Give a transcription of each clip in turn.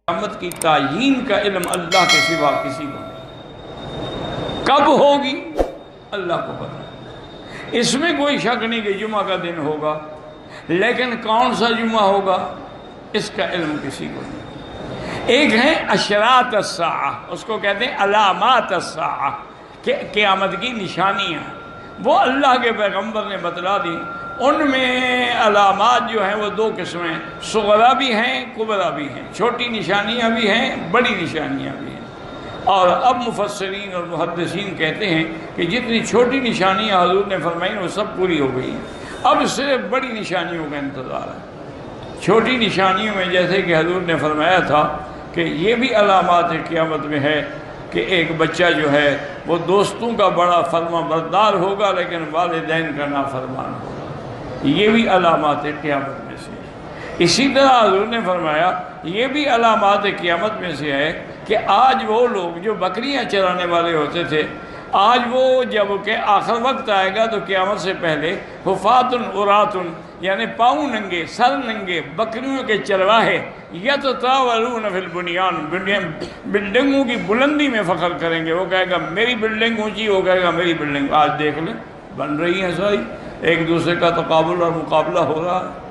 قیامت کی تعیین کا علم اللہ کے سوا کسی کو نہیں۔ کب ہوگی اللہ کو پتہ ہے۔ اس میں کوئی شک نہیں کہ جمعہ کا دن ہوگا، لیکن کون سا جمعہ ہوگا اس کا علم کسی کو نہیں۔ ایک ہے اشراط الساعہ، اس کو کہتے ہیں علامات الساعہ، کہ قیامت کی نشانیاں، وہ اللہ کے پیغمبر نے بتلا دی۔ ان میں علامات جو ہیں وہ دو قسمیں، صغرا بھی ہیں کبرا بھی ہیں، چھوٹی نشانیاں بھی ہیں بڑی نشانیاں بھی ہیں۔ اور اب مفسرین اور محدثین کہتے ہیں کہ جتنی چھوٹی نشانیاں حضور نے فرمائی وہ سب پوری ہو گئی ہیں، اب صرف بڑی نشانیوں کا انتظار ہے۔ چھوٹی نشانیوں میں جیسے کہ حضور نے فرمایا تھا کہ یہ بھی علامات قیامت میں ہے کہ ایک بچہ جو ہے وہ دوستوں کا بڑا فرما بردار ہوگا لیکن والدین کا نافرمان ہوگا، یہ بھی علامات قیامت میں سے ہے۔ اسی طرح حضور نے فرمایا یہ بھی علامات قیامت میں سے ہے کہ آج وہ لوگ جو بکریاں چرانے والے ہوتے تھے، آج وہ جب کہ آخر وقت آئے گا تو قیامت سے پہلے حفاتن عراتن، یعنی پاؤں ننگے سر ننگے بکریوں کے چرواہے، یتطاولون فی البنیان، بلڈنگوں کی بلندی میں فخر کریں گے۔ وہ کہے گا میری بلڈنگ اونچی، وہ کہے گا میری بلڈنگ۔ آج دیکھ لیں بن رہی ہیں ساری، ایک دوسرے کا تقابل اور مقابلہ ہو رہا ہے۔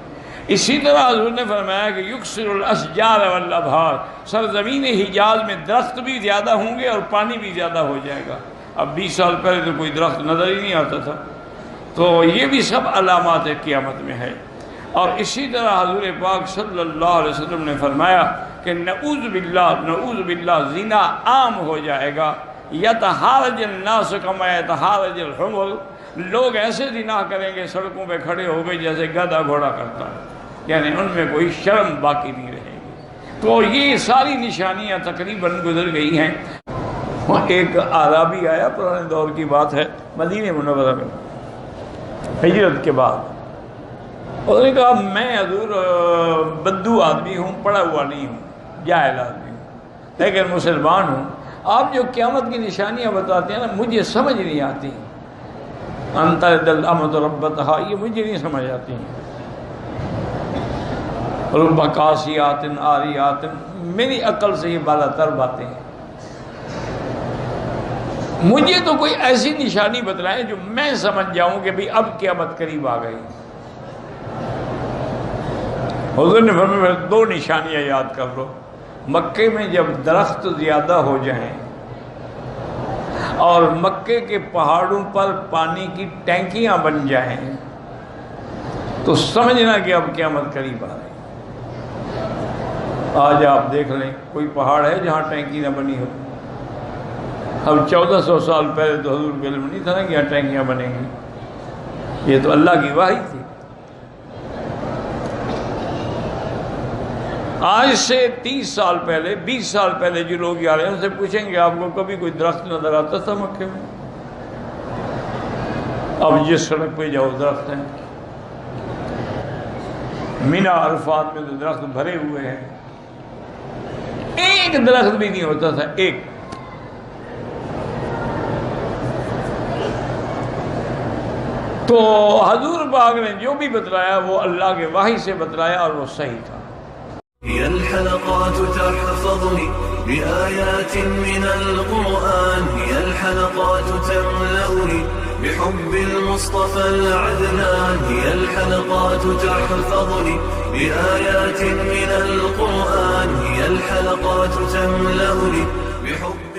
اسی طرح حضور نے فرمایا کہ یکسر الاشجار والابحار، سرزمین حجاز میں درخت بھی زیادہ ہوں گے اور پانی بھی زیادہ ہو جائے گا۔ اب 20 سال پہلے تو کوئی درخت نظر ہی نہیں آتا تھا، تو یہ بھی سب علامات قیامت میں ہے۔ اور اسی طرح حضور پاک صلی اللہ علیہ وسلم نے فرمایا کہ نعوذ باللہ زنا عام ہو جائے گا، یتحارج الناس کما یتحارج الحمر، لوگ ایسے زنا کریں گے سڑکوں پہ کھڑے ہو گئے جیسے گدھا گھوڑا کرتا ہے، یعنی ان میں کوئی شرم باقی نہیں رہے گی۔ تو یہ ساری نشانیاں تقریباً گزر گئی ہیں۔ ایک اعرابی آیا، پرانے دور کی بات ہے، مدینہ منورہ میں ہجرت کے بعد، اس نے کہا میں حضور بدو آدمی ہوں، پڑھا ہوا نہیں ہوں، جاہل آدمی ہوں، لیکن مسلمان ہوں، آپ جو قیامت کی نشانیاں بتاتے ہیں نا مجھے سمجھ نہیں آتی، انت الامۃ ربتہا، یہ مجھے نہیں سمجھ آتی ہیں، رب قاسیات عاریات، میری عقل سے یہ بالا تر باتیں ہیں، مجھے تو کوئی ایسی نشانی بتلائیں جو میں سمجھ جاؤں کہ بھی اب قیامت قریب آ گئی۔ حضور نے فرمایا 2 نشانیاں یاد کر لو، مکے میں جب درخت زیادہ ہو جائیں اور مکے کے پہاڑوں پر پانی کی ٹینکیاں بن جائیں تو سمجھنا کہ اب قیامت قریب آ رہی۔ آج آپ دیکھ لیں کوئی پہاڑ ہے جہاں ٹینکی نہ بنی ہو؟ اب 1400 سال پہلے تو حضور کے علم نہیں تھا نا کہ یہاں ٹینکیاں بنیں گی، یہ تو اللہ کی وحی تھی۔ آج سے 30 سال پہلے 20 سال پہلے جو لوگ آ رہے ہیں ان سے پوچھیں گے آپ کو کبھی کوئی درخت نظر آتا تھا مکے میں؟ اب جس سڑک پہ جاؤ درخت ہیں، مینا عرفات میں تو درخت بھرے ہوئے ہیں، ایک درخت بھی نہیں ہوتا تھا، ایک۔ تو حضور پاک نے جو بھی بتلایا وہ اللہ کے وحی سے بتلایا اور وہ صحیح تھا۔ هي الحلقات تحفظني بآيات من القرآن، هي الحلقات تملأني بحب المصطفى العدنان، هي الحلقات تحفظني بآيات من القرآن، هي الحلقات تملأني بحب